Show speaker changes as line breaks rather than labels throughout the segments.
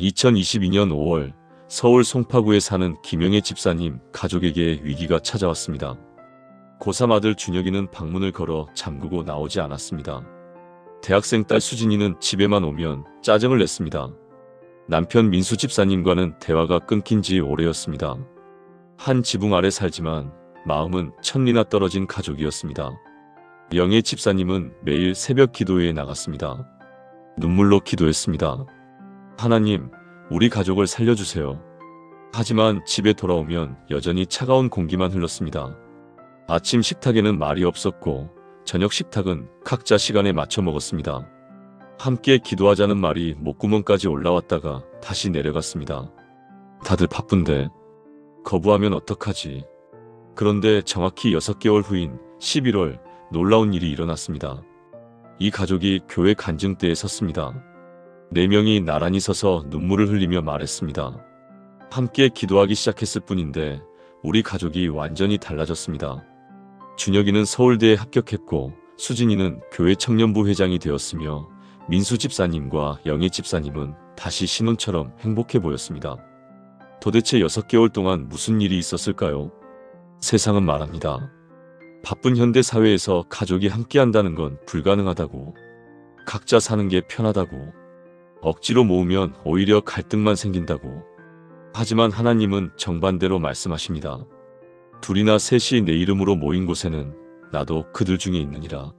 2022년 5월 서울 송파구에 사는 김영애 집사님 가족에게 위기가 찾아왔습니다. 고3 아들 준혁이는 방문을 걸어 잠그고 나오지 않았습니다. 대학생 딸 수진이는 집에만 오면 짜증을 냈습니다. 남편 민수 집사님과는 대화가 끊긴 지 오래였습니다. 한 지붕 아래 살지만 마음은 천리나 떨어진 가족이었습니다. 영애 집사님은 매일 새벽 기도회에 나갔습니다. 눈물로 기도했습니다. 하나님, 우리 가족을 살려주세요. 하지만 집에 돌아오면 여전히 차가운 공기만 흘렀습니다. 아침 식탁에는 말이 없었고 저녁 식탁은 각자 시간에 맞춰 먹었습니다. 함께 기도하자는 말이 목구멍까지 올라왔다가 다시 내려갔습니다. 다들 바쁜데 거부하면 어떡하지? 그런데 정확히 6개월 후인 11월 놀라운 일이 일어났습니다. 이 가족이 교회 간증대에 섰습니다. 4명이 나란히 서서 눈물을 흘리며 말했습니다. 함께 기도하기 시작했을 뿐인데 우리 가족이 완전히 달라졌습니다. 준혁이는 서울대에 합격했고 수진이는 교회 청년부 회장이 되었으며 민수 집사님과 영애 집사님은 다시 신혼처럼 행복해 보였습니다. 도대체 6개월 동안 무슨 일이 있었을까요? 세상은 말합니다. 바쁜 현대 사회에서 가족이 함께한다는 건 불가능하다고, 각자 사는 게 편하다고, 억지로 모으면 오히려 갈등만 생긴다고. 하지만 하나님은 정반대로 말씀하십니다. 둘이나 셋이 내 이름으로 모인 곳에는 나도 그들 중에 있느니라.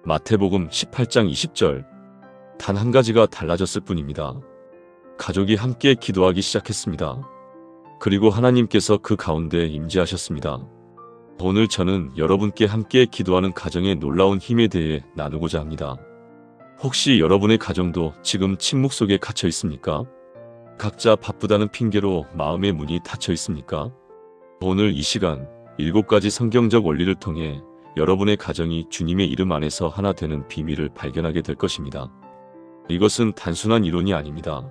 마태복음 18장 20절. 단 한 가지가 달라졌을 뿐입니다. 가족이 함께 기도하기 시작했습니다. 그리고 하나님께서 그 가운데 임재하셨습니다. 오늘 저는 여러분께 함께 기도하는 가정의 놀라운 힘에 대해 나누고자 합니다. 혹시 여러분의 가정도 지금 침묵 속에 갇혀 있습니까? 각자 바쁘다는 핑계로 마음의 문이 닫혀 있습니까? 오늘 이 시간 7가지 성경적 원리를 통해 여러분의 가정이 주님의 이름 안에서 하나 되는 비밀을 발견하게 될 것입니다. 이것은 단순한 이론이 아닙니다.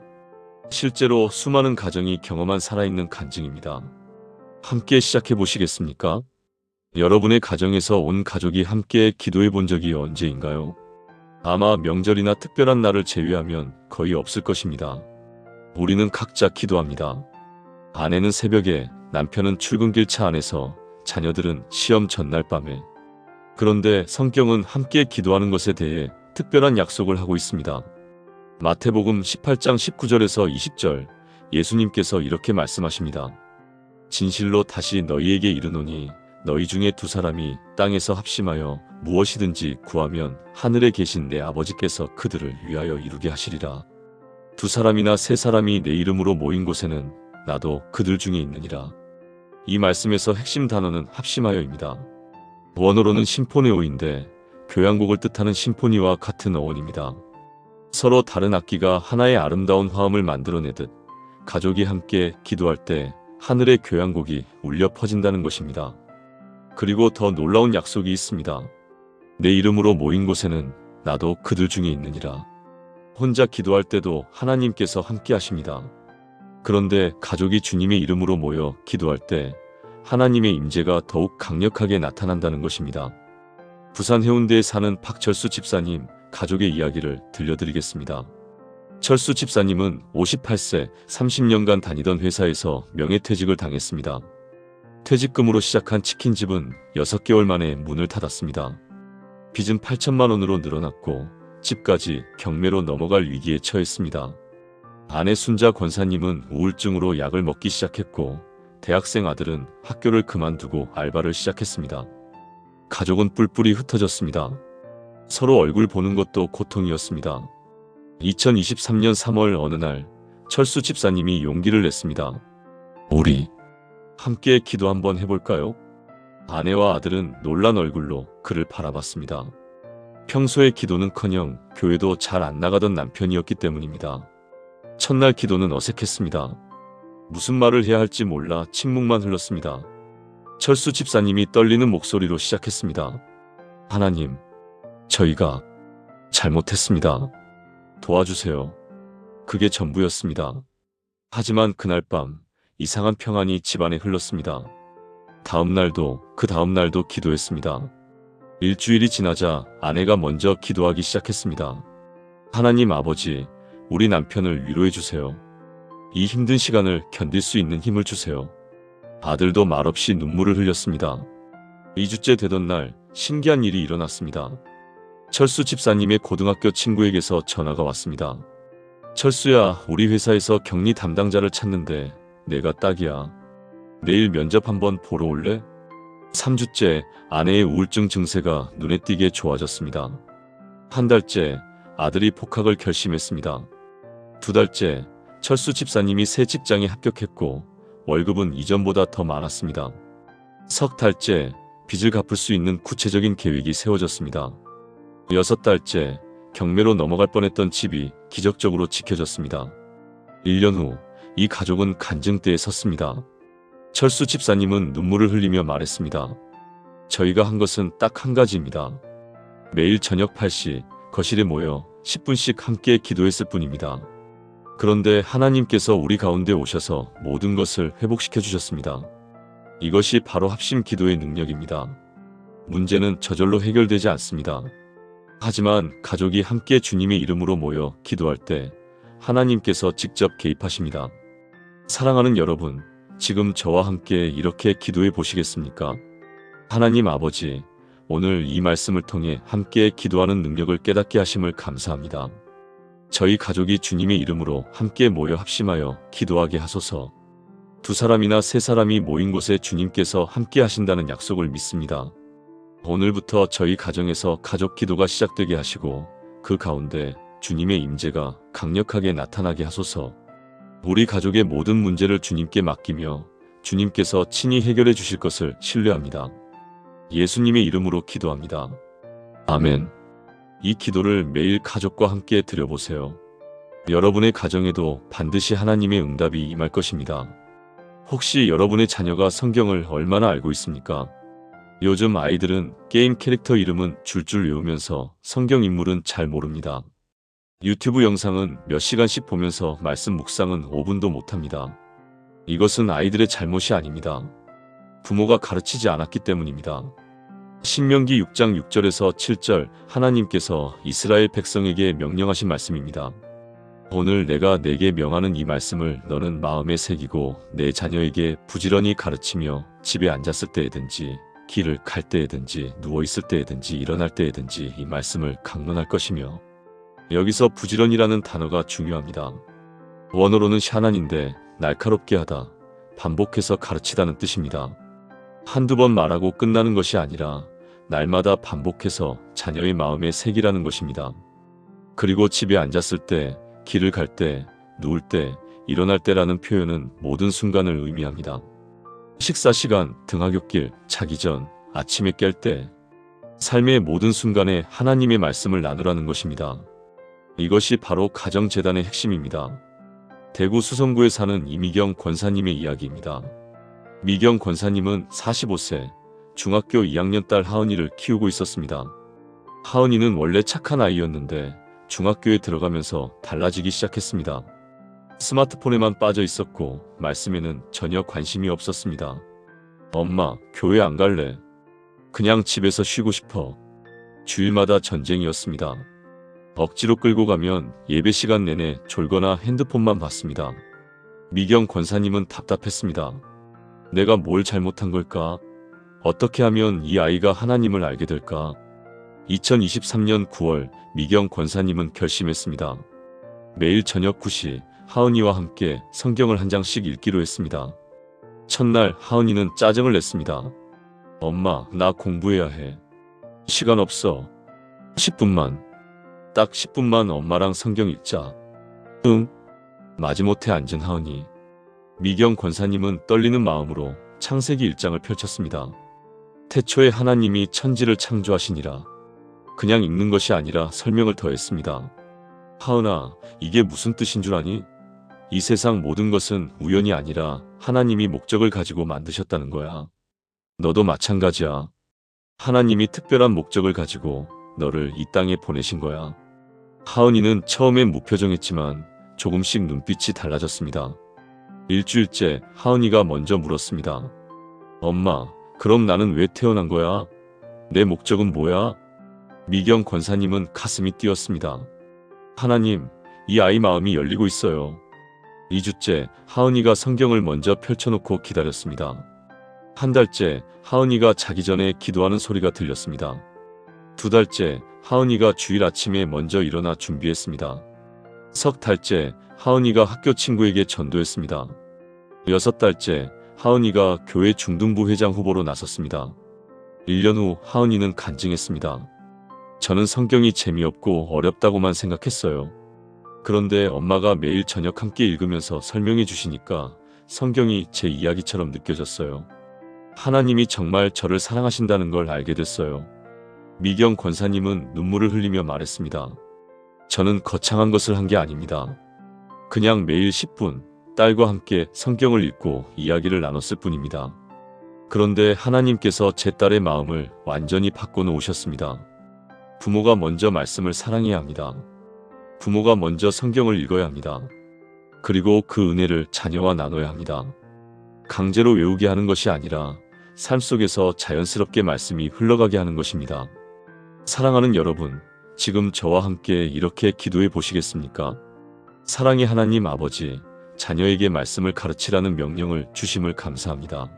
실제로 수많은 가정이 경험한 살아있는 간증입니다. 함께 시작해 보시겠습니까? 여러분의 가정에서 온 가족이 함께 기도해 본 적이 언제인가요? 아마 명절이나 특별한 날을 제외하면 거의 없을 것입니다. 우리는 각자 기도합니다. 아내는 새벽에, 남편은 출근길 차 안에서, 자녀들은 시험 전날 밤에. 그런데 성경은 함께 기도하는 것에 대해 특별한 약속을 하고 있습니다. 마태복음 18장 19절에서 20절, 예수님께서 이렇게 말씀하십니다. 진실로 다시 너희에게 이르노니 너희 중에 2사람이 땅에서 합심하여 무엇이든지 구하면 하늘에 계신 내 아버지께서 그들을 위하여 이루게 하시리라. 2사람이나 3사람이 내 이름으로 모인 곳에는 나도 그들 중에 있느니라. 이 말씀에서 핵심 단어는 합심하여입니다. 원어로는 심포네오인데 교향곡을 뜻하는 심포니와 같은 어원입니다. 서로 다른 악기가 하나의 아름다운 화음을 만들어내듯 가족이 함께 기도할 때 하늘의 교향곡이 울려 퍼진다는 것입니다. 그리고 더 놀라운 약속이 있습니다. 내 이름으로 모인 곳에는 나도 그들 중에 있느니라. 혼자 기도할 때도 하나님께서 함께 하십니다. 그런데 가족이 주님의 이름으로 모여 기도할 때 하나님의 임재가 더욱 강력하게 나타난다는 것입니다. 부산 해운대에 사는 박철수 집사님 가족의 이야기를 들려드리겠습니다. 철수 집사님은 58세 30년간 다니던 회사에서 명예퇴직을 당했습니다. 퇴직금으로 시작한 치킨집은 6개월 만에 문을 닫았습니다. 빚은 8천만 원으로 늘어났고 집까지 경매로 넘어갈 위기에 처했습니다. 아내 순자 권사님은 우울증으로 약을 먹기 시작했고 대학생 아들은 학교를 그만두고 알바를 시작했습니다. 가족은 뿔뿔이 흩어졌습니다. 서로 얼굴 보는 것도 고통이었습니다. 2023년 3월 어느 날 철수 집사님이 용기를 냈습니다. 우리 함께 기도 한번 해볼까요? 아내와 아들은 놀란 얼굴로 그를 바라봤습니다. 평소에 기도는커녕 교회도 잘 안 나가던 남편이었기 때문입니다. 첫날 기도는 어색했습니다. 무슨 말을 해야 할지 몰라 침묵만 흘렀습니다. 철수 집사님이 떨리는 목소리로 시작했습니다. 하나님, 저희가 잘못했습니다. 도와주세요. 그게 전부였습니다. 하지만 그날 밤 이상한 평안이 집안에 흘렀습니다. 다음 날도 그 다음 날도 기도했습니다. 일주일이 지나자 아내가 먼저 기도하기 시작했습니다. 하나님 아버지, 우리 남편을 위로해 주세요. 이 힘든 시간을 견딜 수 있는 힘을 주세요. 아들도 말없이 눈물을 흘렸습니다. 2주째 되던 날 신기한 일이 일어났습니다. 철수 집사님의 고등학교 친구에게서 전화가 왔습니다. 철수야, 우리 회사에서 격리 담당자를 찾는데 내가 딱이야. 내일 면접 한번 보러 올래? 3주째 아내의 우울증 증세가 눈에 띄게 좋아졌습니다. 한 달째 아들이 복학을 결심했습니다. 2달째 철수 집사님이 새 직장에 합격했고 월급은 이전보다 더 많았습니다. 3달째 빚을 갚을 수 있는 구체적인 계획이 세워졌습니다. 6달째 경매로 넘어갈 뻔했던 집이 기적적으로 지켜졌습니다. 1년 후 이 가족은 간증대에 섰습니다. 철수 집사님은 눈물을 흘리며 말했습니다. 저희가 한 것은 딱 한 가지입니다. 매일 저녁 8시 거실에 모여 10분씩 함께 기도했을 뿐입니다. 그런데 하나님께서 우리 가운데 오셔서 모든 것을 회복시켜 주셨습니다. 이것이 바로 합심 기도의 능력입니다. 문제는 저절로 해결되지 않습니다. 하지만 가족이 함께 주님의 이름으로 모여 기도할 때 하나님께서 직접 개입하십니다. 사랑하는 여러분, 지금 저와 함께 이렇게 기도해 보시겠습니까? 하나님 아버지, 오늘 이 말씀을 통해 함께 기도하는 능력을 깨닫게 하심을 감사합니다. 저희 가족이 주님의 이름으로 함께 모여 합심하여 기도하게 하소서. 2사람이나 3사람이 모인 곳에 주님께서 함께 하신다는 약속을 믿습니다. 오늘부터 저희 가정에서 가족 기도가 시작되게 하시고 그 가운데 주님의 임재가 강력하게 나타나게 하소서. 우리 가족의 모든 문제를 주님께 맡기며 주님께서 친히 해결해 주실 것을 신뢰합니다. 예수님의 이름으로 기도합니다. 아멘. 이 기도를 매일 가족과 함께 드려보세요. 여러분의 가정에도 반드시 하나님의 응답이 임할 것입니다. 혹시 여러분의 자녀가 성경을 얼마나 알고 있습니까? 요즘 아이들은 게임 캐릭터 이름은 줄줄 외우면서 성경 인물은 잘 모릅니다. 유튜브 영상은 몇 시간씩 보면서 말씀 묵상은 5분도 못합니다. 이것은 아이들의 잘못이 아닙니다. 부모가 가르치지 않았기 때문입니다. 신명기 6장 6절에서 7절 하나님께서 이스라엘 백성에게 명령하신 말씀입니다. 오늘 내가 내게 명하는 이 말씀을 너는 마음에 새기고 내 자녀에게 부지런히 가르치며 집에 앉았을 때에든지 길을 갈 때에든지 누워있을 때에든지 일어날 때에든지 이 말씀을 강론할 것이며. 여기서 부지런이라는 단어가 중요합니다. 원어로는 샤난인데 날카롭게 하다, 반복해서 가르치다는 뜻입니다. 한두 번 말하고 끝나는 것이 아니라 날마다 반복해서 자녀의 마음에 새기라는 것입니다. 그리고 집에 앉았을 때, 길을 갈 때, 누울 때, 일어날 때라는 표현은 모든 순간을 의미합니다. 식사 시간, 등하굣길, 자기 전, 아침에 깰 때, 삶의 모든 순간에 하나님의 말씀을 나누라는 것입니다. 이것이 바로 가정재단의 핵심입니다. 대구 수성구에 사는 이미경 권사님의 이야기입니다. 미경 권사님은 45세, 중학교 2학년 딸 하은이를 키우고 있었습니다. 하은이는 원래 착한 아이였는데 중학교에 들어가면서 달라지기 시작했습니다. 스마트폰에만 빠져 있었고 말씀에는 전혀 관심이 없었습니다. 엄마, 교회 안 갈래. 그냥 집에서 쉬고 싶어. 주일마다 전쟁이었습니다. 억지로 끌고 가면 예배 시간 내내 졸거나 핸드폰만 봤습니다. 미경 권사님은 답답했습니다. 내가 뭘 잘못한 걸까? 어떻게 하면 이 아이가 하나님을 알게 될까? 2023년 9월 미경 권사님은 결심했습니다. 매일 저녁 9시 하은이와 함께 성경을 한 장씩 읽기로 했습니다. 첫날 하은이는 짜증을 냈습니다. 엄마, 나 공부해야 해. 시간 없어. 10분만. 딱 10분만 엄마랑 성경 읽자. 응. 마지못해 앉은 하은이. 미경 권사님은 떨리는 마음으로 창세기 1장을 펼쳤습니다. 태초에 하나님이 천지를 창조하시니라. 그냥 읽는 것이 아니라 설명을 더했습니다. 하은아, 이게 무슨 뜻인 줄 아니? 이 세상 모든 것은 우연이 아니라 하나님이 목적을 가지고 만드셨다는 거야. 너도 마찬가지야. 하나님이 특별한 목적을 가지고 너를 이 땅에 보내신 거야. 하은이는 처음엔 무표정했지만 조금씩 눈빛이 달라졌습니다. 일주일째 하은이가 먼저 물었습니다. 엄마, 그럼 나는 왜 태어난 거야? 내 목적은 뭐야? 미경 권사님은 가슴이 뛰었습니다. 하나님, 이 아이 마음이 열리고 있어요. 2주째 하은이가 성경을 먼저 펼쳐놓고 기다렸습니다. 한 달째 하은이가 자기 전에 기도하는 소리가 들렸습니다. 2달째 하은이가 주일 아침에 먼저 일어나 준비했습니다. 3달째 하은이가 학교 친구에게 전도했습니다. 6달째 하은이가 교회 중등부 회장 후보로 나섰습니다. 1년 후 하은이는 간증했습니다. 저는 성경이 재미없고 어렵다고만 생각했어요. 그런데 엄마가 매일 저녁 함께 읽으면서 설명해 주시니까 성경이 제 이야기처럼 느껴졌어요. 하나님이 정말 저를 사랑하신다는 걸 알게 됐어요. 미경 권사님은 눈물을 흘리며 말했습니다. 저는 거창한 것을 한 게 아닙니다. 그냥 매일 10분 딸과 함께 성경을 읽고 이야기를 나눴을 뿐입니다. 그런데 하나님께서 제 딸의 마음을 완전히 바꿔놓으셨습니다. 부모가 먼저 말씀을 사랑해야 합니다. 부모가 먼저 성경을 읽어야 합니다. 그리고 그 은혜를 자녀와 나눠야 합니다. 강제로 외우게 하는 것이 아니라 삶 속에서 자연스럽게 말씀이 흘러가게 하는 것입니다. 사랑하는 여러분, 지금 저와 함께 이렇게 기도해 보시겠습니까? 사랑의 하나님 아버지, 자녀에게 말씀을 가르치라는 명령을 주심을 감사합니다.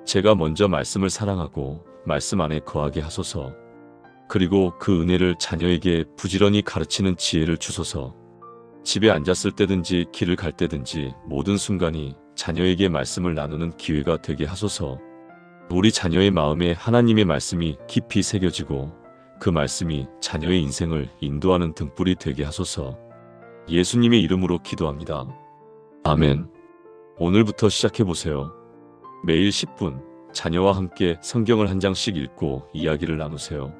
제가 먼저 말씀을 사랑하고 말씀 안에 거하게 하소서. 그리고 그 은혜를 자녀에게 부지런히 가르치는 지혜를 주소서. 집에 앉았을 때든지 길을 갈 때든지 모든 순간이 자녀에게 말씀을 나누는 기회가 되게 하소서. 우리 자녀의 마음에 하나님의 말씀이 깊이 새겨지고 그 말씀이 자녀의 인생을 인도하는 등불이 되게 하소서. 예수님의 이름으로 기도합니다. 아멘. 오늘부터 시작해보세요. 매일 10분 자녀와 함께 성경을 한 장씩 읽고 이야기를 나누세요.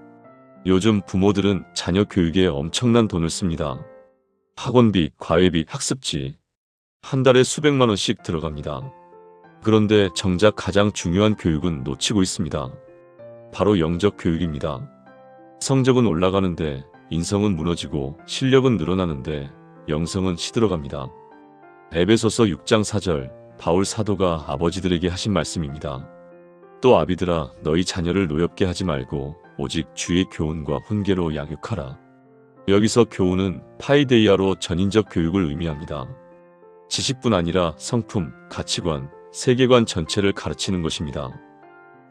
요즘 부모들은 자녀 교육에 엄청난 돈을 씁니다. 학원비, 과외비, 학습지 한 달에 수백만 원씩 들어갑니다. 그런데 정작 가장 중요한 교육은 놓치고 있습니다. 바로 영적 교육입니다. 성적은 올라가는데 인성은 무너지고 실력은 늘어나는데 영성은 시들어갑니다. 에베소서 6장 4절 바울 사도가 아버지들에게 하신 말씀입니다. 또 아비들아 너희 자녀를 노엽게 하지 말고 오직 주의 교훈과 훈계로 양육하라. 여기서 교훈은 파이데이아로 전인적 교육을 의미합니다. 지식뿐 아니라 성품, 가치관, 세계관 전체를 가르치는 것입니다.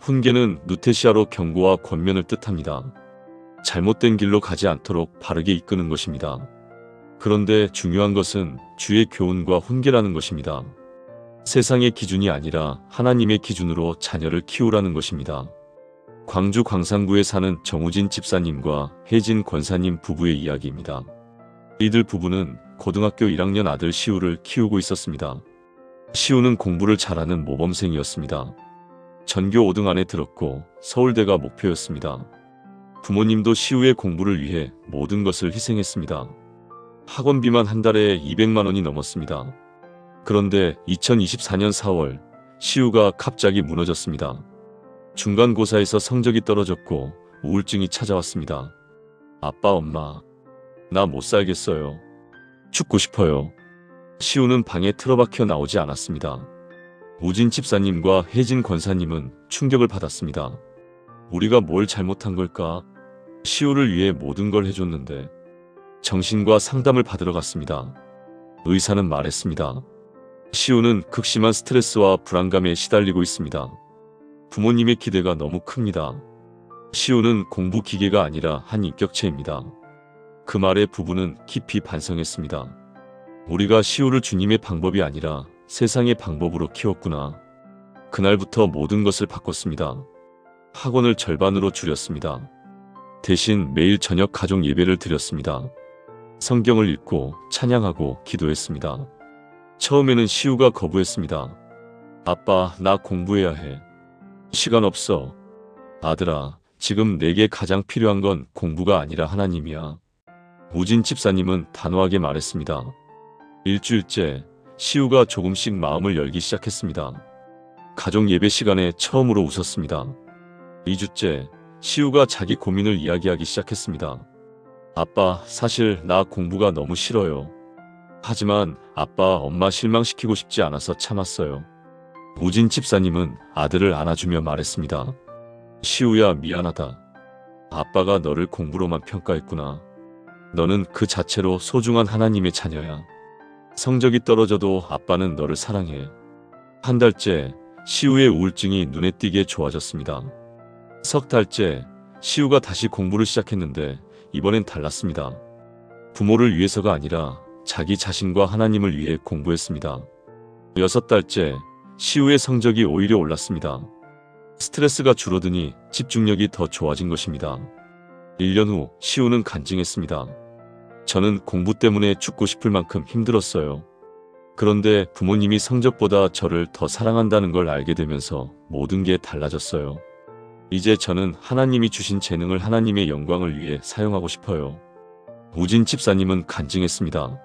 훈계는 누테시아로 경고와 권면을 뜻합니다. 잘못된 길로 가지 않도록 바르게 이끄는 것입니다. 그런데 중요한 것은 주의 교훈과 훈계라는 것입니다. 세상의 기준이 아니라 하나님의 기준으로 자녀를 키우라는 것입니다. 광주 광산구에 사는 정우진 집사님과 혜진 권사님 부부의 이야기입니다. 이들 부부는 고등학교 1학년 아들 시우를 키우고 있었습니다. 시우는 공부를 잘하는 모범생이었습니다. 전교 5등 안에 들었고 서울대가 목표였습니다. 부모님도 시우의 공부를 위해 모든 것을 희생했습니다. 학원비만 한 달에 200만 원이 넘었습니다. 그런데 2024년 4월 시우가 갑자기 무너졌습니다. 중간고사에서 성적이 떨어졌고 우울증이 찾아왔습니다. 아빠, 엄마, 나 못 살겠어요. 죽고 싶어요. 시우는 방에 틀어박혀 나오지 않았습니다. 우진 집사님과 혜진 권사님은 충격을 받았습니다. 우리가 뭘 잘못한 걸까? 시우를 위해 모든 걸 해줬는데. 정신과 상담을 받으러 갔습니다. 의사는 말했습니다. 시우는 극심한 스트레스와 불안감에 시달리고 있습니다. 부모님의 기대가 너무 큽니다. 시우는 공부 기계가 아니라 한 인격체입니다. 그 말에 부부는 깊이 반성했습니다. 우리가 시우를 주님의 방법이 아니라 세상의 방법으로 키웠구나. 그날부터 모든 것을 바꿨습니다. 학원을 절반으로 줄였습니다. 대신 매일 저녁 가족 예배를 드렸습니다. 성경을 읽고 찬양하고 기도했습니다. 처음에는 시우가 거부했습니다. 아빠, 나 공부해야 해. 시간 없어. 아들아, 지금 내게 가장 필요한 건 공부가 아니라 하나님이야. 우진 집사님은 단호하게 말했습니다. 일주일째 시우가 조금씩 마음을 열기 시작했습니다. 가족 예배 시간에 처음으로 웃었습니다. 2주째 시우가 자기 고민을 이야기하기 시작했습니다. 아빠, 사실 나 공부가 너무 싫어요. 하지만 아빠, 엄마 실망시키고 싶지 않아서 참았어요. 우진 집사님은 아들을 안아주며 말했습니다. 시우야, 미안하다. 아빠가 너를 공부로만 평가했구나. 너는 그 자체로 소중한 하나님의 자녀야. 성적이 떨어져도 아빠는 너를 사랑해. 한 달째 시우의 우울증이 눈에 띄게 좋아졌습니다. 석 달째 시우가 다시 공부를 시작했는데 이번엔 달랐습니다. 부모를 위해서가 아니라 자기 자신과 하나님을 위해 공부했습니다. 6달째 시우의 성적이 오히려 올랐습니다. 스트레스가 줄어드니 집중력이 더 좋아진 것입니다. 1년 후 시우는 간증했습니다. 저는 공부 때문에 죽고 싶을 만큼 힘들었어요. 그런데 부모님이 성적보다 저를 더 사랑한다는 걸 알게 되면서 모든 게 달라졌어요. 이제 저는 하나님이 주신 재능을 하나님의 영광을 위해 사용하고 싶어요. 우진 집사님은 간증했습니다.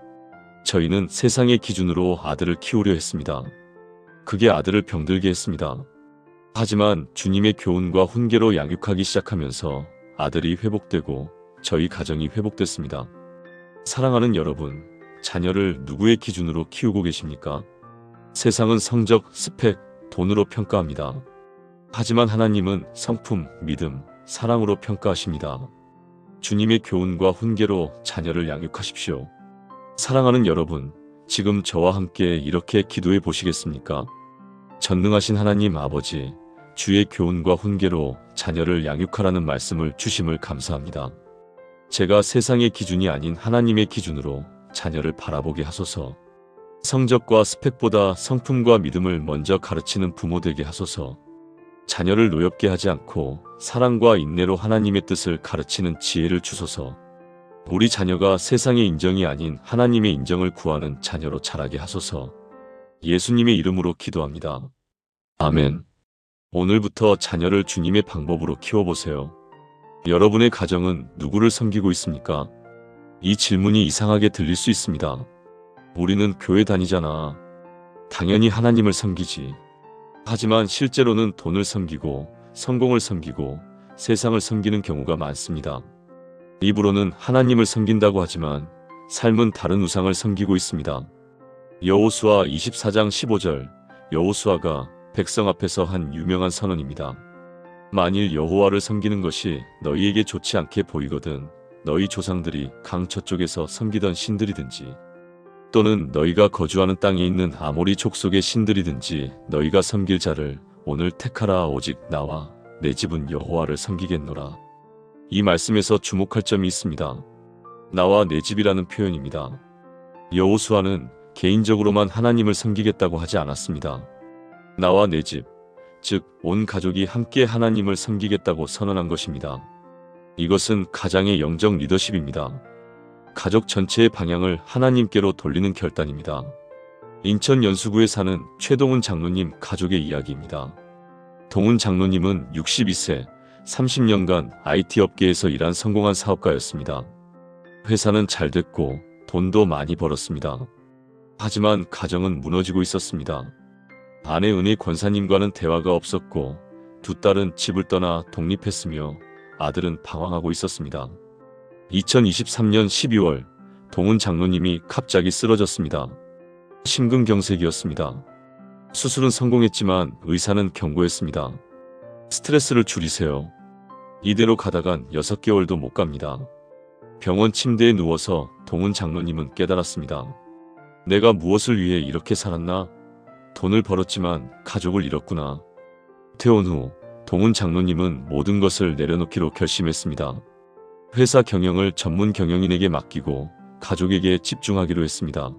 저희는 세상의 기준으로 아들을 키우려 했습니다. 그게 아들을 병들게 했습니다. 하지만 주님의 교훈과 훈계로 양육하기 시작하면서 아들이 회복되고 저희 가정이 회복됐습니다. 사랑하는 여러분, 자녀를 누구의 기준으로 키우고 계십니까? 세상은 성적, 스펙, 돈으로 평가합니다. 하지만 하나님은 성품, 믿음, 사랑으로 평가하십니다. 주님의 교훈과 훈계로 자녀를 양육하십시오. 사랑하는 여러분, 지금 저와 함께 이렇게 기도해 보시겠습니까? 전능하신 하나님 아버지, 주의 교훈과 훈계로 자녀를 양육하라는 말씀을 주심을 감사합니다. 제가 세상의 기준이 아닌 하나님의 기준으로 자녀를 바라보게 하소서. 성적과 스펙보다 성품과 믿음을 먼저 가르치는 부모 되게 하소서. 자녀를 노엽게 하지 않고 사랑과 인내로 하나님의 뜻을 가르치는 지혜를 주소서. 우리 자녀가 세상의 인정이 아닌 하나님의 인정을 구하는 자녀로 자라게 하소서. 예수님의 이름으로 기도합니다. 아멘. 오늘부터 자녀를 주님의 방법으로 키워보세요. 여러분의 가정은 누구를 섬기고 있습니까? 이 질문이 이상하게 들릴 수 있습니다. 우리는 교회 다니잖아. 당연히 하나님을 섬기지. 하지만 실제로는 돈을 섬기고 성공을 섬기고 세상을 섬기는 경우가 많습니다. 입으로는 하나님을 섬긴다고 하지만 삶은 다른 우상을 섬기고 있습니다. 여호수아 24장 15절, 여호수아가 백성 앞에서 한 유명한 선언입니다. 만일 여호와를 섬기는 것이 너희에게 좋지 않게 보이거든 너희 조상들이 강 저쪽에서 섬기던 신들이든지 또는 너희가 거주하는 땅에 있는 아모리 족속의 신들이든지 너희가 섬길 자를 오늘 택하라. 오직 나와 내 집은 여호와를 섬기겠노라. 이 말씀에서 주목할 점이 있습니다. 나와 내 집이라는 표현입니다. 여호수아는 개인적으로만 하나님을 섬기겠다고 하지 않았습니다. 나와 내 집, 즉 온 가족이 함께 하나님을 섬기겠다고 선언한 것입니다. 이것은 가장의 영적 리더십입니다. 가족 전체의 방향을 하나님께로 돌리는 결단입니다. 인천 연수구에 사는 최동훈 장로님 가족의 이야기입니다. 동훈 장로님은 62세, 30년간 IT 업계에서 일한 성공한 사업가였습니다. 회사는 잘 됐고 돈도 많이 벌었습니다. 하지만 가정은 무너지고 있었습니다. 아내 은혜 권사님과는 대화가 없었고 두 딸은 집을 떠나 독립했으며 아들은 방황하고 있었습니다. 2023년 12월 동훈 장로님이 갑자기 쓰러졌습니다. 심근경색이었습니다. 수술은 성공했지만 의사는 경고했습니다. 스트레스를 줄이세요. 이대로 가다간 6개월도 못 갑니다. 병원 침대에 누워서 동훈 장로님은 깨달았습니다. 내가 무엇을 위해 이렇게 살았나? 돈을 벌었지만 가족을 잃었구나. 퇴원 후 동훈 장로님은 모든 것을 내려놓기로 결심했습니다. 회사 경영을 전문 경영인에게 맡기고 가족에게 집중하기로 했습니다.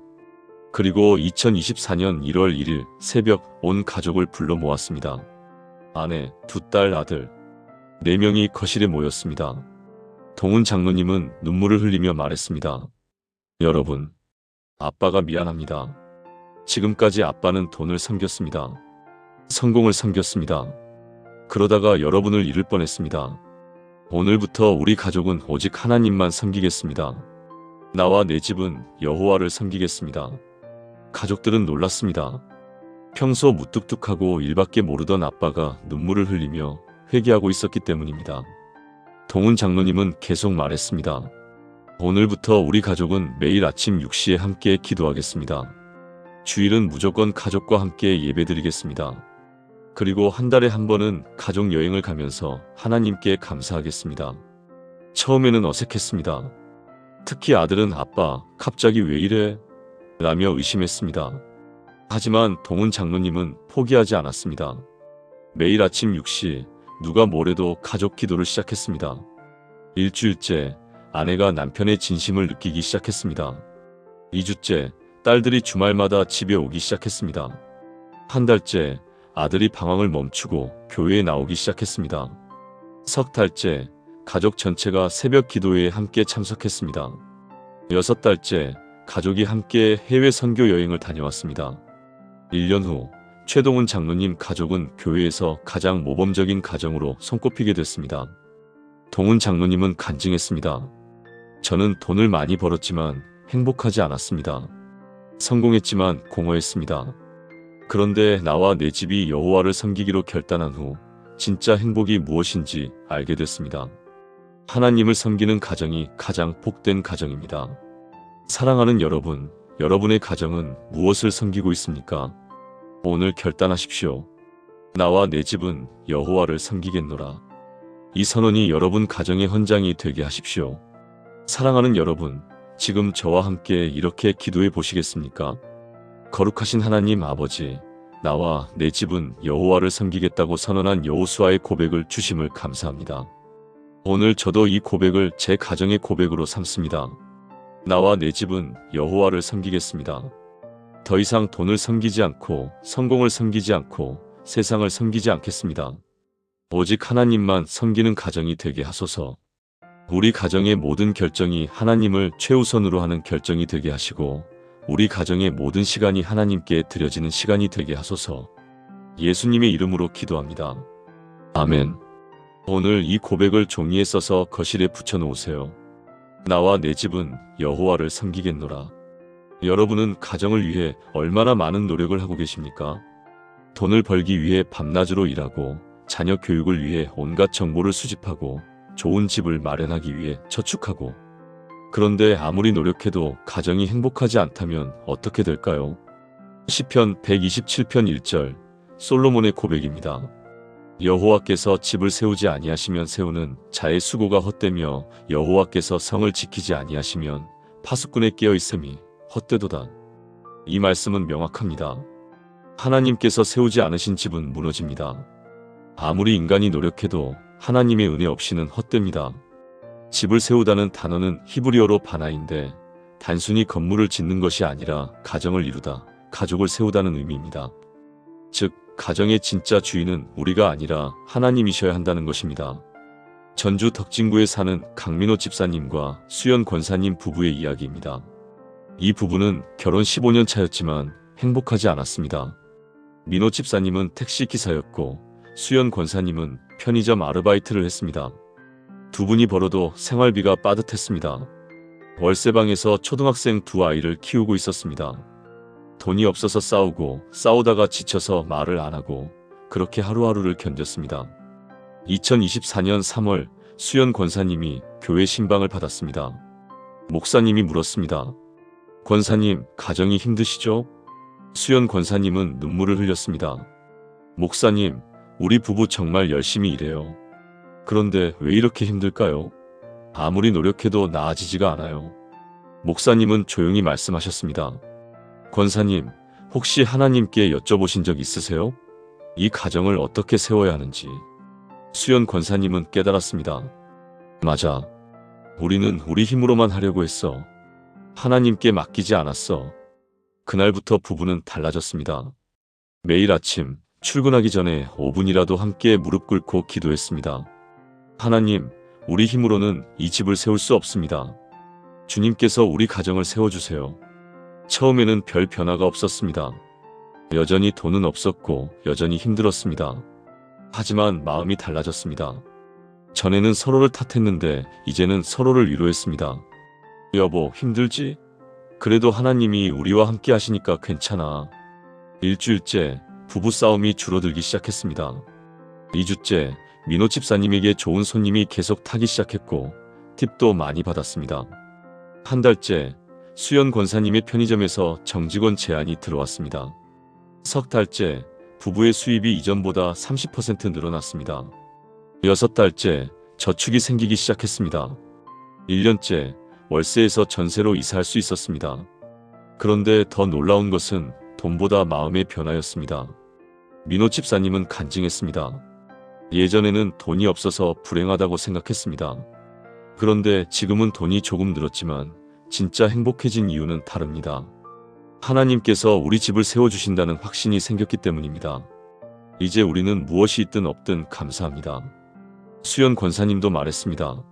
그리고 2024년 1월 1일 새벽 온 가족을 불러 모았습니다. 아내, 두 딸, 아들, 4명이 거실에 모였습니다. 동훈 장로님은 눈물을 흘리며 말했습니다. 여러분, 아빠가 미안합니다. 지금까지 아빠는 돈을 섬겼습니다. 성공을 섬겼습니다. 그러다가 여러분을 잃을 뻔했습니다. 오늘부터 우리 가족은 오직 하나님만 섬기겠습니다. 나와 내 집은 여호와를 섬기겠습니다. 가족들은 놀랐습니다. 평소 무뚝뚝하고 일밖에 모르던 아빠가 눈물을 흘리며 회개하고 있었기 때문입니다. 동훈 장로님은 계속 말했습니다. 오늘부터 우리 가족은 매일 아침 6시에 함께 기도하겠습니다. 주일은 무조건 가족과 함께 예배드리겠습니다. 그리고 한 달에 한 번은 가족 여행을 가면서 하나님께 감사하겠습니다. 처음에는 어색했습니다. 특히 아들은 아빠, 갑자기 왜 이래? 라며 의심했습니다. 하지만 동은 장로님은 포기하지 않았습니다. 매일 아침 6시 누가 뭐래도 가족 기도를 시작했습니다. 일주일째 아내가 남편의 진심을 느끼기 시작했습니다. 2주째 딸들이 주말마다 집에 오기 시작했습니다. 한 달째 아들이 방황을 멈추고 교회에 나오기 시작했습니다. 석 달째 가족 전체가 새벽 기도회에 함께 참석했습니다. 6달째 가족이 함께 해외 선교 여행을 다녀왔습니다. 1년 후 최동훈 장로님 가족은 교회에서 가장 모범적인 가정으로 손꼽히게 됐습니다. 동훈 장로님은 간증했습니다. 저는 돈을 많이 벌었지만 행복하지 않았습니다. 성공했지만 공허했습니다. 그런데 나와 내 집이 여호와를 섬기기로 결단한 후 진짜 행복이 무엇인지 알게 됐습니다. 하나님을 섬기는 가정이 가장 복된 가정입니다. 사랑하는 여러분, 여러분의 가정은 무엇을 섬기고 있습니까? 오늘 결단하십시오. 나와 내 집은 여호와를 섬기겠노라. 이 선언이 여러분 가정의 헌장이 되게 하십시오. 사랑하는 여러분, 지금 저와 함께 이렇게 기도해 보시겠습니까? 거룩하신 하나님 아버지, 나와 내 집은 여호와를 섬기겠다고 선언한 여호수아의 고백을 주심을 감사합니다. 오늘 저도 이 고백을 제 가정의 고백으로 삼습니다. 나와 내 집은 여호와를 섬기겠습니다. 더 이상 돈을 섬기지 않고 성공을 섬기지 않고 세상을 섬기지 않겠습니다. 오직 하나님만 섬기는 가정이 되게 하소서. 우리 가정의 모든 결정이 하나님을 최우선으로 하는 결정이 되게 하시고 우리 가정의 모든 시간이 하나님께 드려지는 시간이 되게 하소서. 예수님의 이름으로 기도합니다. 아멘. 오늘 이 고백을 종이에 써서 거실에 붙여놓으세요. 나와 내 집은 여호와를 섬기겠노라. 여러분은 가정을 위해 얼마나 많은 노력을 하고 계십니까? 돈을 벌기 위해 밤낮으로 일하고 자녀 교육을 위해 온갖 정보를 수집하고 좋은 집을 마련하기 위해 저축하고 그런데 아무리 노력해도 가정이 행복하지 않다면 어떻게 될까요? 시편 127편 1절 솔로몬의 고백입니다. 여호와께서 집을 세우지 아니하시면 세우는 자의 수고가 헛되며 여호와께서 성을 지키지 아니하시면 파수꾼의 깨어있음이 헛되도다. 이 말씀은 명확합니다. 하나님께서 세우지 않으신 집은 무너집니다. 아무리 인간이 노력해도 하나님의 은혜 없이는 헛됩니다. 집을 세우다는 단어는 히브리어로 바나인데 단순히 건물을 짓는 것이 아니라 가정을 이루다, 가족을 세우다는 의미입니다. 즉, 가정의 진짜 주인은 우리가 아니라 하나님이셔야 한다는 것입니다. 전주 덕진구에 사는 강민호 집사님과 수연 권사님 부부의 이야기입니다. 이 부부는 결혼 15년 차였지만 행복하지 않았습니다. 민호 집사님은 택시기사였고 수연 권사님은 편의점 아르바이트를 했습니다. 두 분이 벌어도 생활비가 빠듯했습니다. 월세방에서 초등학생 두 아이를 키우고 있었습니다. 돈이 없어서 싸우고 싸우다가 지쳐서 말을 안 하고 그렇게 하루하루를 견뎠습니다. 2024년 3월 수연 권사님이 교회 신방을 받았습니다. 목사님이 물었습니다. 권사님, 가정이 힘드시죠? 수연 권사님은 눈물을 흘렸습니다. 목사님, 우리 부부 정말 열심히 일해요. 그런데 왜 이렇게 힘들까요? 아무리 노력해도 나아지지가 않아요. 목사님은 조용히 말씀하셨습니다. 권사님, 혹시 하나님께 여쭤보신 적 있으세요? 이 가정을 어떻게 세워야 하는지. 수연 권사님은 깨달았습니다. 맞아. 우리는 우리 힘으로만 하려고 했어. 하나님께 맡기지 않았어. 그날부터 부부는 달라졌습니다. 매일 아침 출근하기 전에 5분이라도 함께 무릎 꿇고 기도했습니다. 하나님, 우리 힘으로는 이 집을 세울 수 없습니다. 주님께서 우리 가정을 세워주세요. 처음에는 별 변화가 없었습니다. 여전히 돈은 없었고 여전히 힘들었습니다. 하지만 마음이 달라졌습니다. 전에는 서로를 탓했는데 이제는 서로를 위로했습니다. 여보, 힘들지? 그래도 하나님이 우리와 함께 하시니까 괜찮아. 일주일째 부부싸움이 줄어들기 시작했습니다. 2주째 민호 집사님에게 좋은 손님이 계속 타기 시작했고 팁도 많이 받았습니다. 한 달째 수연 권사님의 편의점에서 정직원 제안이 들어왔습니다. 석 달째 부부의 수입이 이전보다 30% 늘어났습니다. 6달째 저축이 생기기 시작했습니다. 1년째 월세에서 전세로 이사할 수 있었습니다. 그런데 더 놀라운 것은 돈보다 마음의 변화였습니다. 민호 집사님은 간증했습니다. 예전에는 돈이 없어서 불행하다고 생각했습니다. 그런데 지금은 돈이 조금 늘었지만 진짜 행복해진 이유는 다릅니다. 하나님께서 우리 집을 세워주신다는 확신이 생겼기 때문입니다. 이제 우리는 무엇이 있든 없든 감사합니다. 수연 권사님도 말했습니다.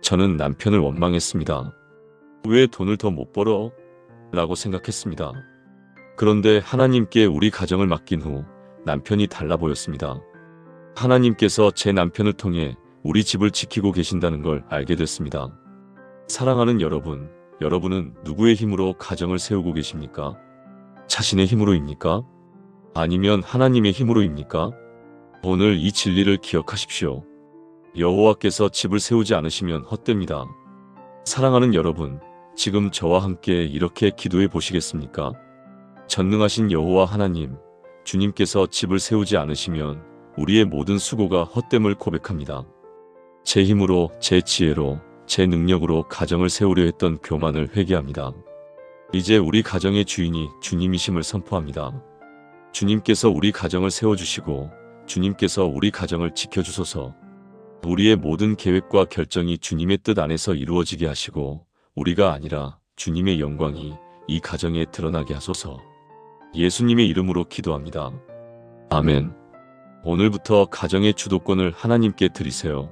저는 남편을 원망했습니다. 왜 돈을 더 못 벌어? 라고 생각했습니다. 그런데 하나님께 우리 가정을 맡긴 후 남편이 달라 보였습니다. 하나님께서 제 남편을 통해 우리 집을 지키고 계신다는 걸 알게 됐습니다. 사랑하는 여러분, 여러분은 누구의 힘으로 가정을 세우고 계십니까? 자신의 힘으로입니까? 아니면 하나님의 힘으로입니까? 오늘 이 진리를 기억하십시오. 여호와께서 집을 세우지 않으시면 헛됩니다. 사랑하는 여러분, 지금 저와 함께 이렇게 기도해 보시겠습니까? 전능하신 여호와 하나님, 주님께서 집을 세우지 않으시면 우리의 모든 수고가 헛됨을 고백합니다. 제 힘으로, 제 지혜로, 제 능력으로 가정을 세우려 했던 교만을 회개합니다. 이제 우리 가정의 주인이 주님이심을 선포합니다. 주님께서 우리 가정을 세워주시고 주님께서 우리 가정을 지켜주소서. 우리의 모든 계획과 결정이 주님의 뜻 안에서 이루어지게 하시고 우리가 아니라 주님의 영광이 이 가정에 드러나게 하소서. 예수님의 이름으로 기도합니다. 아멘. 오늘부터 가정의 주도권을 하나님께 드리세요.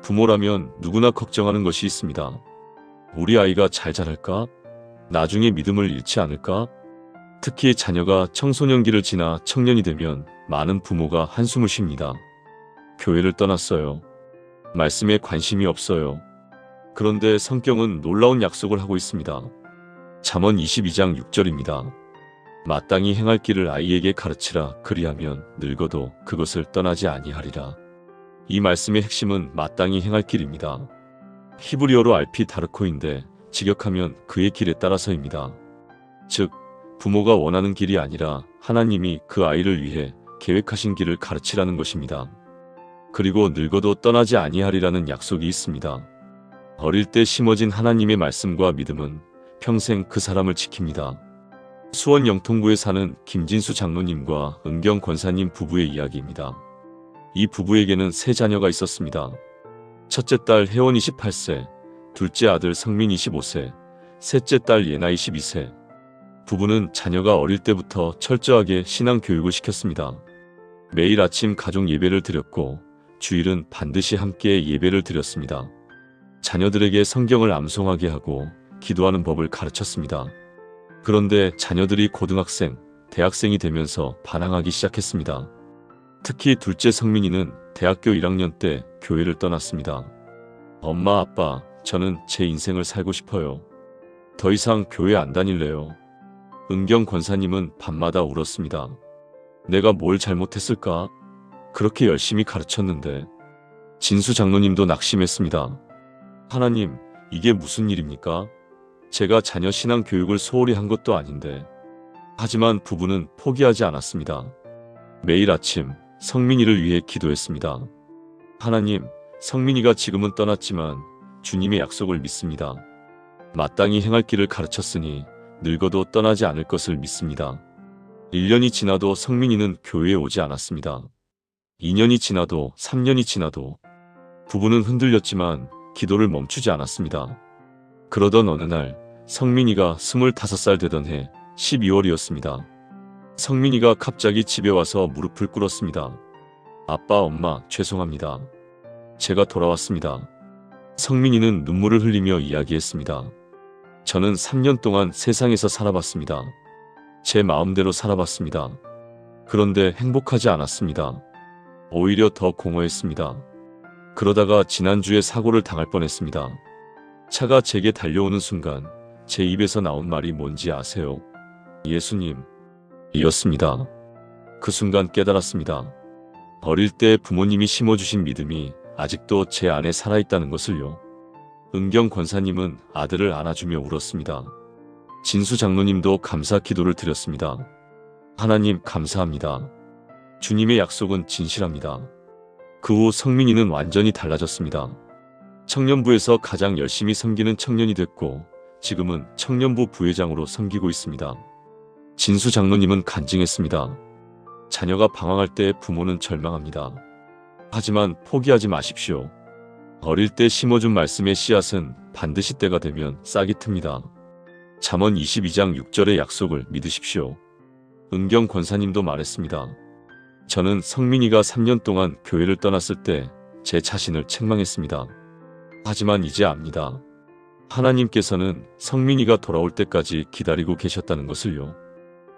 부모라면 누구나 걱정하는 것이 있습니다. 우리 아이가 잘 자랄까? 나중에 믿음을 잃지 않을까? 특히 자녀가 청소년기를 지나 청년이 되면 많은 부모가 한숨을 쉽니다. 교회를 떠났어요. 말씀에 관심이 없어요. 그런데 성경은 놀라운 약속을 하고 있습니다. 잠언 22장 6절입니다. 마땅히 행할 길을 아이에게 가르치라. 그리하면 늙어도 그것을 떠나지 아니하리라. 이 말씀의 핵심은 마땅히 행할 길입니다. 히브리어로 알피 다르코인데 직역하면 그의 길에 따라서입니다. 즉 부모가 원하는 길이 아니라 하나님이 그 아이를 위해 계획하신 길을 가르치라는 것입니다. 그리고 늙어도 떠나지 아니하리라는 약속이 있습니다. 어릴 때 심어진 하나님의 말씀과 믿음은 평생 그 사람을 지킵니다. 수원 영통구에 사는 김진수 장로님과 은경 권사님 부부의 이야기입니다. 이 부부에게는 세 자녀가 있었습니다. 첫째 딸 혜원 28세, 둘째 아들 성민 25세, 셋째 딸 예나 22세. 부부는 자녀가 어릴 때부터 철저하게 신앙 교육을 시켰습니다. 매일 아침 가족 예배를 드렸고 주일은 반드시 함께 예배를 드렸습니다. 자녀들에게 성경을 암송하게 하고 기도하는 법을 가르쳤습니다. 그런데 자녀들이 고등학생, 대학생이 되면서 반항하기 시작했습니다. 특히 둘째 성민이는 대학교 1학년 때 교회를 떠났습니다. 엄마, 아빠, 저는 제 인생을 살고 싶어요. 더 이상 교회 안 다닐래요. 은경 권사님은 밤마다 울었습니다. 내가 뭘 잘못했을까? 그렇게 열심히 가르쳤는데. 진수 장로님도 낙심했습니다. 하나님, 이게 무슨 일입니까? 제가 자녀 신앙 교육을 소홀히 한 것도 아닌데. 하지만 부부는 포기하지 않았습니다. 매일 아침 성민이를 위해 기도했습니다. 하나님, 성민이가 지금은 떠났지만 주님의 약속을 믿습니다. 마땅히 행할 길을 가르쳤으니 늙어도 떠나지 않을 것을 믿습니다. 1년이 지나도 성민이는 교회에 오지 않았습니다. 2년이 지나도 3년이 지나도 부부는 흔들렸지만 기도를 멈추지 않았습니다. 그러던 어느 날 성민이가 25살 되던 해 12월이었습니다. 성민이가 갑자기 집에 와서 무릎을 꿇었습니다. 아빠, 엄마, 죄송합니다. 제가 돌아왔습니다. 성민이는 눈물을 흘리며 이야기했습니다. 저는 3년 동안 세상에서 살아봤습니다. 제 마음대로 살아봤습니다. 그런데 행복하지 않았습니다. 오히려 더 공허했습니다. 그러다가 지난주에 사고를 당할 뻔했습니다. 차가 제게 달려오는 순간 제 입에서 나온 말이 뭔지 아세요? 예수님. 이었습니다. 그 순간 깨달았습니다. 어릴 때 부모님이 심어주신 믿음이 아직도 제 안에 살아있다는 것을요. 은경 권사님은 아들을 안아주며 울었습니다. 진수 장로님도 감사 기도를 드렸습니다. 하나님 감사합니다. 주님의 약속은 진실합니다. 그 후 성민이는 완전히 달라졌습니다. 청년부에서 가장 열심히 섬기는 청년이 됐고 지금은 청년부 부회장으로 섬기고 있습니다. 진수 장로님은 간증했습니다. 자녀가 방황할 때 부모는 절망합니다. 하지만 포기하지 마십시오. 어릴 때 심어준 말씀의 씨앗은 반드시 때가 되면 싹이 틉니다. 잠언 22장 6절의 약속을 믿으십시오. 은경 권사님도 말했습니다. 저는 성민이가 3년 동안 교회를 떠났을 때 제 자신을 책망했습니다. 하지만 이제 압니다. 하나님께서는 성민이가 돌아올 때까지 기다리고 계셨다는 것을요.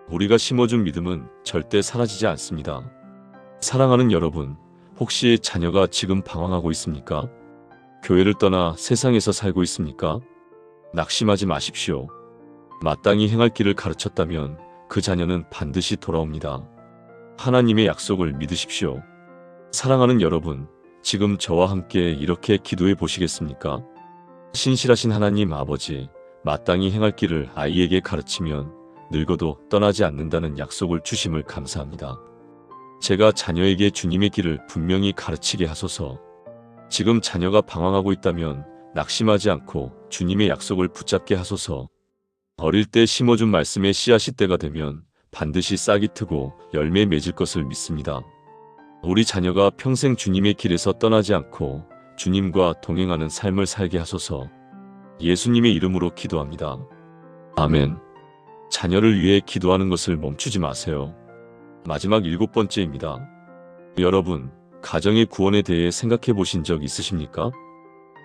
우리가 심어준 믿음은 절대 사라지지 않습니다. 사랑하는 여러분, 혹시 자녀가 지금 방황하고 있습니까? 교회를 떠나 세상에서 살고 있습니까? 낙심하지 마십시오. 마땅히 행할 길을 가르쳤다면 그 자녀는 반드시 돌아옵니다. 하나님의 약속을 믿으십시오. 사랑하는 여러분, 지금 저와 함께 이렇게 기도해 보시겠습니까? 신실하신 하나님 아버지, 마땅히 행할 길을 아이에게 가르치면 늙어도 떠나지 않는다는 약속을 주심을 감사합니다. 제가 자녀에게 주님의 길을 분명히 가르치게 하소서. 지금 자녀가 방황하고 있다면 낙심하지 않고 주님의 약속을 붙잡게 하소서. 어릴 때 심어준 말씀의 씨앗이 때가 되면 반드시 싹이 트고 열매 맺을 것을 믿습니다. 우리 자녀가 평생 주님의 길에서 떠나지 않고 주님과 동행하는 삶을 살게 하소서. 예수님의 이름으로 기도합니다. 아멘. 자녀를 위해 기도하는 것을 멈추지 마세요. 마지막 7번째입니다. 여러분, 가정의 구원에 대해 생각해 보신 적 있으십니까?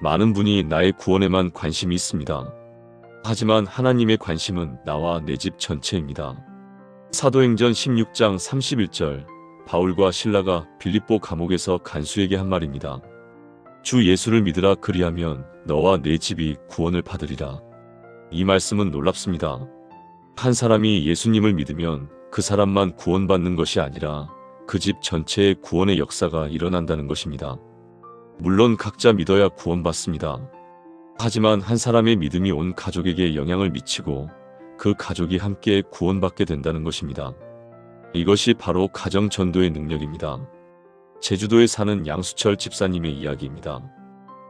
많은 분이 나의 구원에만 관심이 있습니다. 하지만 하나님의 관심은 나와 내 집 전체입니다. 사도행전 16장 31절, 바울과 실라가 빌립보 감옥에서 간수에게 한 말입니다. 주 예수를 믿으라, 그리하면 너와 내 집이 구원을 받으리라. 이 말씀은 놀랍습니다. 한 사람이 예수님을 믿으면 그 사람만 구원받는 것이 아니라 그 집 전체의 구원의 역사가 일어난다는 것입니다. 물론 각자 믿어야 구원받습니다. 하지만 한 사람의 믿음이 온 가족에게 영향을 미치고 그 가족이 함께 구원받게 된다는 것입니다. 이것이 바로 가정 전도의 능력입니다. 제주도에 사는 양수철 집사님의 이야기입니다.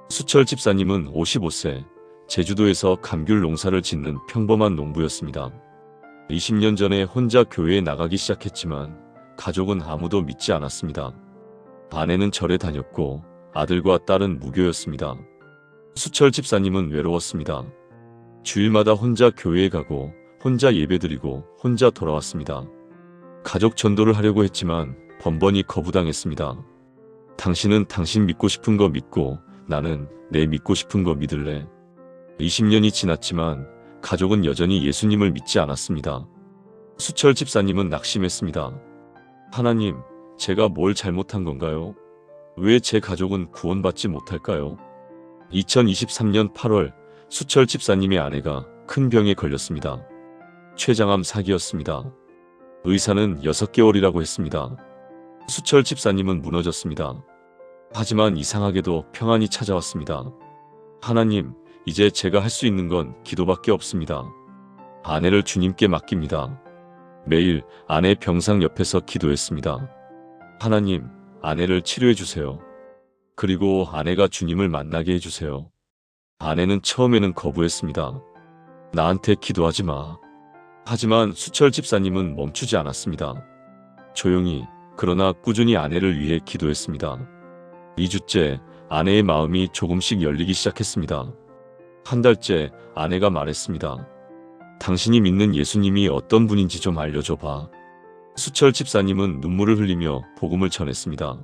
수철 집사님은 55세, 제주도에서 감귤 농사를 짓는 평범한 농부였습니다. 20년 전에 혼자 교회에 나가기 시작했지만 가족은 아무도 믿지 않았습니다. 아내는 절에 다녔고 아들과 딸은 무교였습니다. 수철 집사님은 외로웠습니다. 주일마다 혼자 교회에 가고 혼자 예배드리고 혼자 돌아왔습니다. 가족 전도를 하려고 했지만 번번이 거부당했습니다. 당신은 당신 믿고 싶은 거 믿고 나는 내 믿고 싶은 거 믿을래. 20년이 지났지만 가족은 여전히 예수님을 믿지 않았습니다. 수철 집사님은 낙심했습니다. 하나님, 제가 뭘 잘못한 건가요? 왜 제 가족은 구원받지 못할까요? 2023년 8월 수철 집사님의 아내가 큰 병에 걸렸습니다. 췌장암 사기였습니다. 의사는 6개월이라고 했습니다. 수철 집사님은 무너졌습니다. 하지만 이상하게도 평안이 찾아왔습니다. 하나님, 이제 제가 할 수 있는 건 기도밖에 없습니다. 아내를 주님께 맡깁니다. 매일 아내 병상 옆에서 기도했습니다. 하나님, 아내를 치료해 주세요. 그리고 아내가 주님을 만나게 해주세요. 아내는 처음에는 거부했습니다. 나한테 기도하지 마. 하지만 수철 집사님은 멈추지 않았습니다. 조용히, 그러나 꾸준히 아내를 위해 기도했습니다. 2주째 아내의 마음이 조금씩 열리기 시작했습니다. 한 달째 아내가 말했습니다. 당신이 믿는 예수님이 어떤 분인지 좀 알려줘봐. 수철 집사님은 눈물을 흘리며 복음을 전했습니다.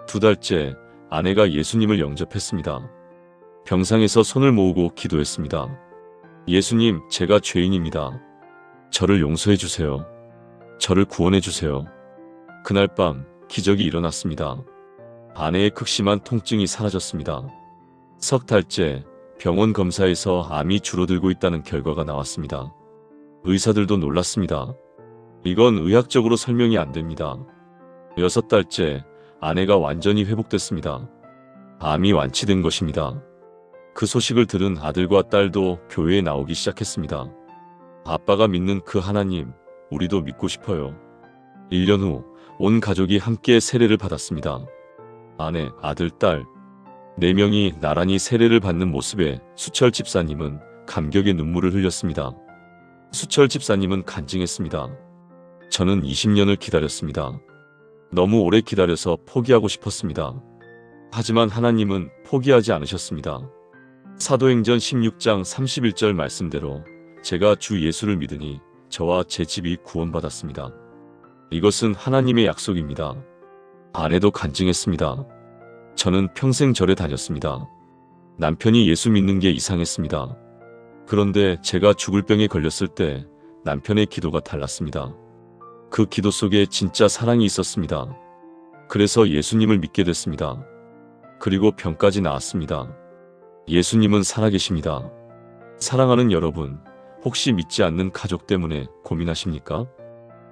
2달째 아내가 예수님을 영접했습니다. 병상에서 손을 모으고 기도했습니다. 예수님, 제가 죄인입니다. 저를 용서해 주세요. 저를 구원해 주세요. 그날 밤 기적이 일어났습니다. 아내의 극심한 통증이 사라졌습니다. 석 달째 병원 검사에서 암이 줄어들고 있다는 결과가 나왔습니다. 의사들도 놀랐습니다. 이건 의학적으로 설명이 안 됩니다. 6달째 아내가 완전히 회복됐습니다. 암이 완치된 것입니다. 그 소식을 들은 아들과 딸도 교회에 나오기 시작했습니다. 아빠가 믿는 그 하나님, 우리도 믿고 싶어요. 1년 후 온 가족이 함께 세례를 받았습니다. 아내, 아들, 딸 4명이 나란히 세례를 받는 모습에 수철 집사님은 감격의 눈물을 흘렸습니다. 수철 집사님은 간증했습니다. 저는 20년을 기다렸습니다. 너무 오래 기다려서 포기하고 싶었습니다. 하지만 하나님은 포기하지 않으셨습니다. 사도행전 16장 31절 말씀대로 제가 주 예수를 믿으니 저와 제 집이 구원받았습니다. 이것은 하나님의 약속입니다. 아내도 간증했습니다. 저는 평생 절에 다녔습니다. 남편이 예수 믿는 게 이상했습니다. 그런데 제가 죽을 병에 걸렸을 때 남편의 기도가 달랐습니다. 그 기도 속에 진짜 사랑이 있었습니다. 그래서 예수님을 믿게 됐습니다. 그리고 병까지 나았습니다. 예수님은 살아계십니다. 사랑하는 여러분, 혹시 믿지 않는 가족 때문에 고민하십니까?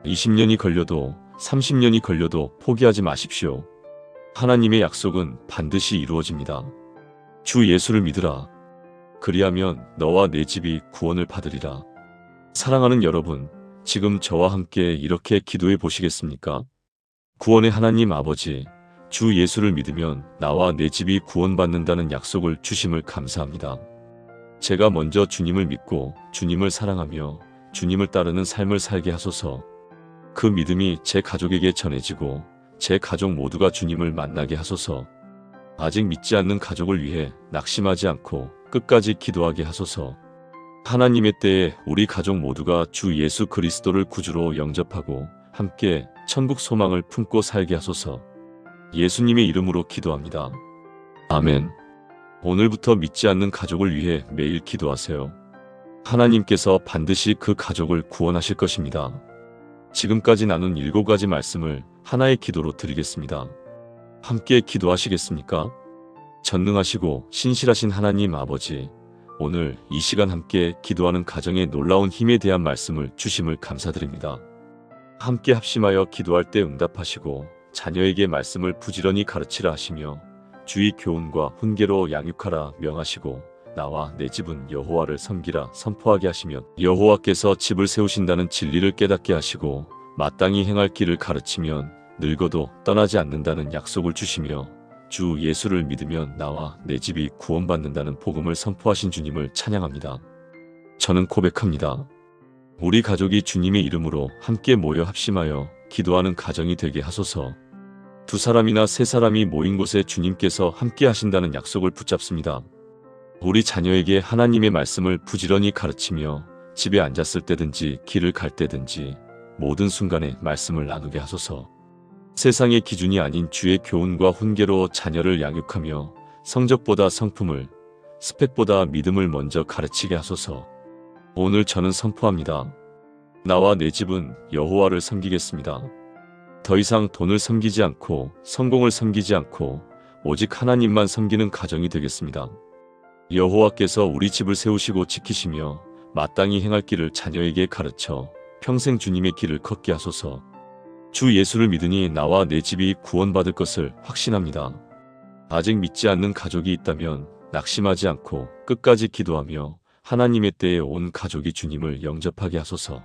20년이 걸려도 30년이 걸려도 포기하지 마십시오. 하나님의 약속은 반드시 이루어집니다. 주 예수를 믿으라. 그리하면 너와 내 집이 구원을 받으리라. 사랑하는 여러분, 지금 저와 함께 이렇게 기도해 보시겠습니까? 구원의 하나님 아버지, 주 예수를 믿으면 나와 내 집이 구원받는다는 약속을 주심을 감사합니다. 제가 먼저 주님을 믿고 주님을 사랑하며 주님을 따르는 삶을 살게 하소서. 그 믿음이 제 가족에게 전해지고 제 가족 모두가 주님을 만나게 하소서. 아직 믿지 않는 가족을 위해 낙심하지 않고 끝까지 기도하게 하소서. 하나님의 때에 우리 가족 모두가 주 예수 그리스도를 구주로 영접하고 함께 천국 소망을 품고 살게 하소서. 예수님의 이름으로 기도합니다. 아멘. 오늘부터 믿지 않는 가족을 위해 매일 기도하세요. 하나님께서 반드시 그 가족을 구원하실 것입니다. 지금까지 나눈 7가지 말씀을 하나의 기도로 드리겠습니다. 함께 기도하시겠습니까? 전능하시고 신실하신 하나님 아버지, 오늘 이 시간 함께 기도하는 가정의 놀라운 힘에 대한 말씀을 주심을 감사드립니다. 함께 합심하여 기도할 때 응답하시고 자녀에게 말씀을 부지런히 가르치라 하시며 주의 교훈과 훈계로 양육하라 명하시고 나와 내 집은 여호와를 섬기라 선포하게 하시며 여호와께서 집을 세우신다는 진리를 깨닫게 하시고 마땅히 행할 길을 가르치면 늙어도 떠나지 않는다는 약속을 주시며 주 예수를 믿으면 나와 내 집이 구원받는다는 복음을 선포하신 주님을 찬양합니다. 저는 고백합니다. 우리 가족이 주님의 이름으로 함께 모여 합심하여 기도하는 가정이 되게 하소서. 2사람이나 3사람이 모인 곳에 주님께서 함께 하신다는 약속을 붙잡습니다. 우리 자녀에게 하나님의 말씀을 부지런히 가르치며 집에 앉았을 때든지 길을 갈 때든지 모든 순간에 말씀을 나누게 하소서. 세상의 기준이 아닌 주의 교훈과 훈계로 자녀를 양육하며 성적보다 성품을, 스펙보다 믿음을 먼저 가르치게 하소서. 오늘 저는 선포합니다. 나와 내 집은 여호와를 섬기겠습니다. 더 이상 돈을 섬기지 않고 성공을 섬기지 않고 오직 하나님만 섬기는 가정이 되겠습니다. 여호와께서 우리 집을 세우시고 지키시며 마땅히 행할 길을 자녀에게 가르쳐 평생 주님의 길을 걷게 하소서. 주 예수를 믿으니 나와 내 집이 구원받을 것을 확신합니다. 아직 믿지 않는 가족이 있다면 낙심하지 않고 끝까지 기도하며 하나님의 때에 온 가족이 주님을 영접하게 하소서.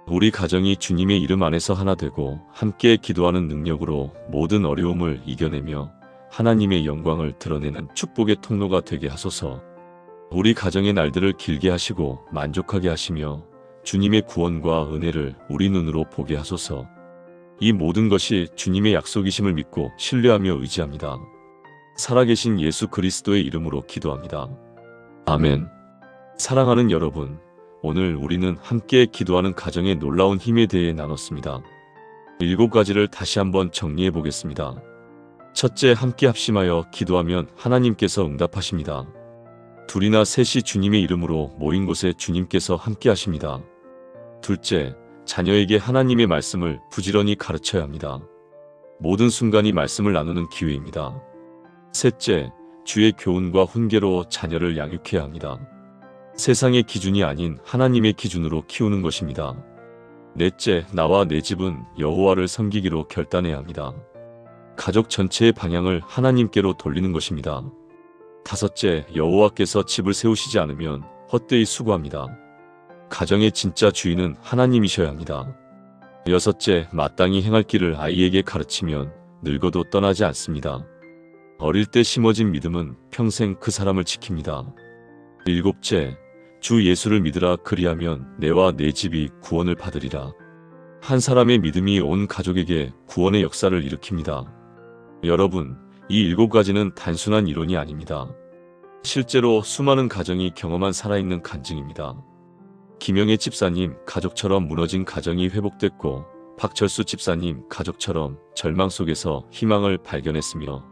우리 가정이 주님의 이름 안에서 하나 되고 함께 기도하는 능력으로 모든 어려움을 이겨내며 하나님의 영광을 드러내는 축복의 통로가 되게 하소서. 우리 가정의 날들을 길게 하시고 만족하게 하시며 주님의 구원과 은혜를 우리 눈으로 보게 하소서. 이 모든 것이 주님의 약속이심을 믿고 신뢰하며 의지합니다. 살아계신 예수 그리스도의 이름으로 기도합니다. 아멘. 사랑하는 여러분, 오늘 우리는 함께 기도하는 가정의 놀라운 힘에 대해 나눴습니다. 7가지를 다시 한번 정리해 보겠습니다. 첫째, 함께 합심하여 기도하면 하나님께서 응답하십니다. 2이나 3이 주님의 이름으로 모인 곳에 주님께서 함께 하십니다. 둘째, 자녀에게 하나님의 말씀을 부지런히 가르쳐야 합니다. 모든 순간이 말씀을 나누는 기회입니다. 셋째, 주의 교훈과 훈계로 자녀를 양육해야 합니다. 세상의 기준이 아닌 하나님의 기준으로 키우는 것입니다. 넷째, 나와 내 집은 여호와를 섬기기로 결단해야 합니다. 가족 전체의 방향을 하나님께로 돌리는 것입니다. 다섯째, 여호와께서 집을 세우시지 않으면 헛되이 수고합니다. 가정의 진짜 주인은 하나님이셔야 합니다. 여섯째, 마땅히 행할 길을 아이에게 가르치면 늙어도 떠나지 않습니다. 어릴 때 심어진 믿음은 평생 그 사람을 지킵니다. 일곱째, 주 예수를 믿으라. 그리하면 내와 내 집이 구원을 받으리라. 한 사람의 믿음이 온 가족에게 구원의 역사를 일으킵니다. 여러분, 이 7가지는 단순한 이론이 아닙니다. 실제로 수많은 가정이 경험한 살아있는 간증입니다. 김영애 집사님 가족처럼 무너진 가정이 회복됐고, 박철수 집사님 가족처럼 절망 속에서 희망을 발견했으며,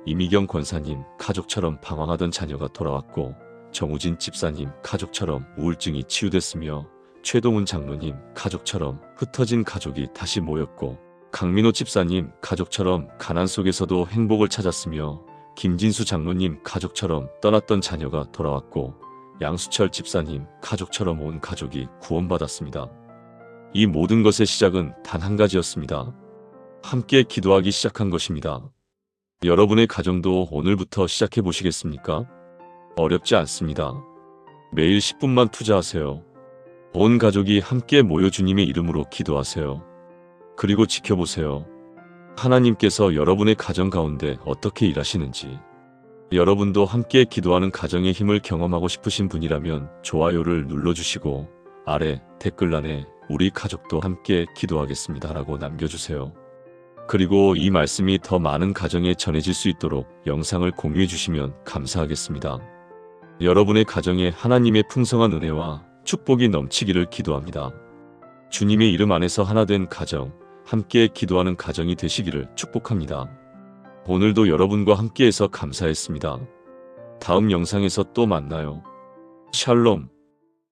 이미경 권사님 가족처럼 방황하던 자녀가 돌아왔고, 정우진 집사님 가족처럼 우울증이 치유됐으며, 최동훈 장로님 가족처럼 흩어진 가족이 다시 모였고, 강민호 집사님 가족처럼 가난 속에서도 행복을 찾았으며, 김진수 장로님 가족처럼 떠났던 자녀가 돌아왔고, 양수철 집사님 가족처럼 온 가족이 구원받았습니다. 이 모든 것의 시작은 단 한 가지였습니다. 함께 기도하기 시작한 것입니다. 여러분의 가정도 오늘부터 시작해 보시겠습니까? 어렵지 않습니다. 매일 10분만 투자하세요. 온 가족이 함께 모여 주님의 이름으로 기도하세요. 그리고 지켜보세요. 하나님께서 여러분의 가정 가운데 어떻게 일하시는지. 여러분도 함께 기도하는 가정의 힘을 경험하고 싶으신 분이라면 좋아요를 눌러주시고, 아래 댓글란에 우리 가족도 함께 기도하겠습니다 라고 남겨주세요. 그리고 이 말씀이 더 많은 가정에 전해질 수 있도록 영상을 공유해 주시면 감사하겠습니다. 여러분의 가정에 하나님의 풍성한 은혜와 축복이 넘치기를 기도합니다. 주님의 이름 안에서 하나 된 가정, 함께 기도하는 가정이 되시기를 축복합니다. 오늘도 여러분과 함께해서 감사했습니다. 다음 영상에서 또 만나요. 샬롬.